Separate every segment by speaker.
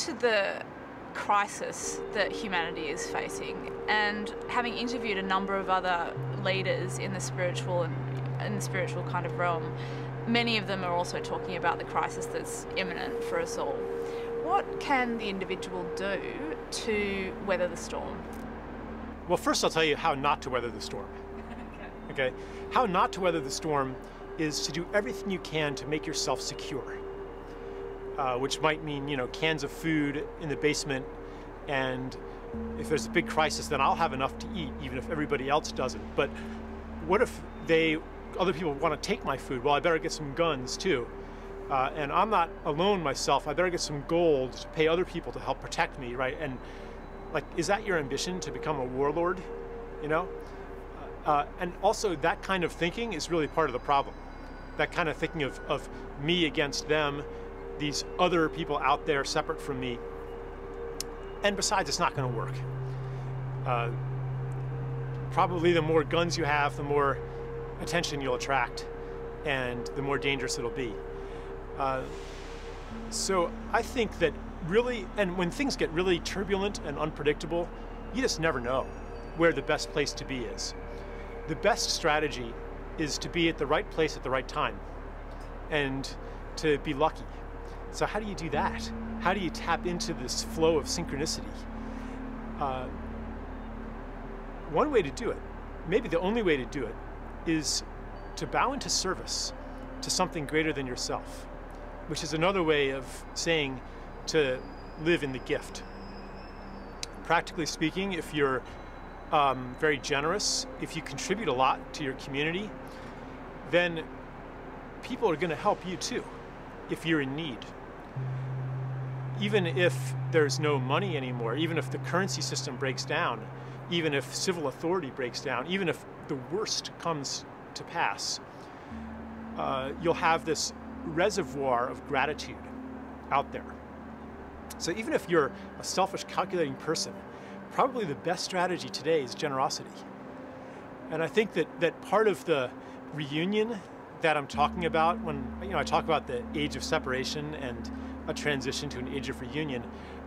Speaker 1: to the crisis that humanity is facing, and having interviewed a number of other leaders in the spiritual kind of realm, many of them are also talking about the crisis that's imminent for us all. What can the individual do to weather the storm?
Speaker 2: Well, first I'll tell you how not to weather the storm. Okay? How not to weather the storm is to do everything you can to make yourself secure. Which might mean, cans of food in the basement, and if there's a big crisis, then I'll have enough to eat, even if everybody else doesn't. But what if other people want to take my food? Well, I better get some guns too. And I'm not alone myself. I better get some gold to pay other people to help protect me, right? And is that your ambition, to become a warlord? And also that kind of thinking is really part of the problem. That kind of thinking of me against them, these other people out there separate from me. And besides, it's not going to work. Probably the more guns you have, the more attention you'll attract, and the more dangerous it'll be. So I think that really, and when things get really turbulent and unpredictable, you just never know where the best place to be is. The best strategy is to be at the right place at the right time, and to be lucky. So how do you do that? How do you tap into this flow of synchronicity? One way to do it, maybe the only way to do it, is to bow into service to something greater than yourself, which is another way of saying to live in the gift. Practically speaking, if you're very generous, if you contribute a lot to your community, then people are going to help you too if you're in need. Even if there's no money anymore, even if the currency system breaks down, even if civil authority breaks down, even if the worst comes to pass, you'll have this reservoir of gratitude out there. So even if you're a selfish, calculating person, probably the best strategy today is generosity. And I think that part of the reunion that I'm talking about when I talk about the age of separation and a transition to an age of reunion,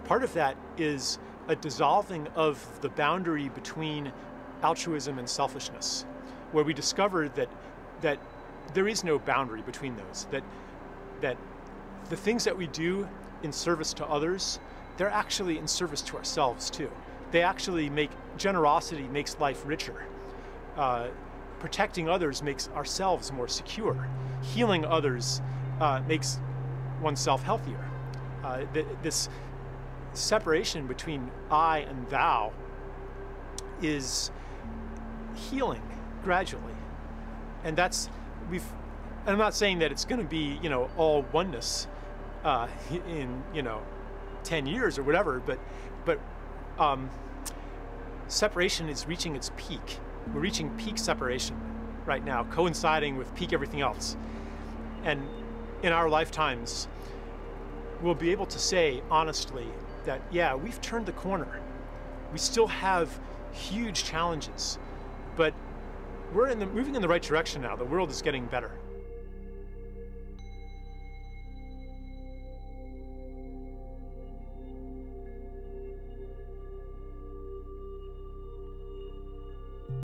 Speaker 2: part of that is a dissolving of the boundary between altruism and selfishness, where we discover that there is no boundary between those, that the things that we do in service to others, they're actually in service to ourselves too. They actually generosity makes life richer. Protecting others makes ourselves more secure. Healing others makes oneself healthier. This separation between I and thou is healing gradually. And I'm not saying that it's going to be, all oneness in, 10 years or whatever, but separation is reaching its peak. We're reaching peak separation right now, coinciding with peak everything else. And in our lifetimes, we'll be able to say honestly that, yeah, we've turned the corner. We still have huge challenges, but we're moving in the right direction now. The world is getting better.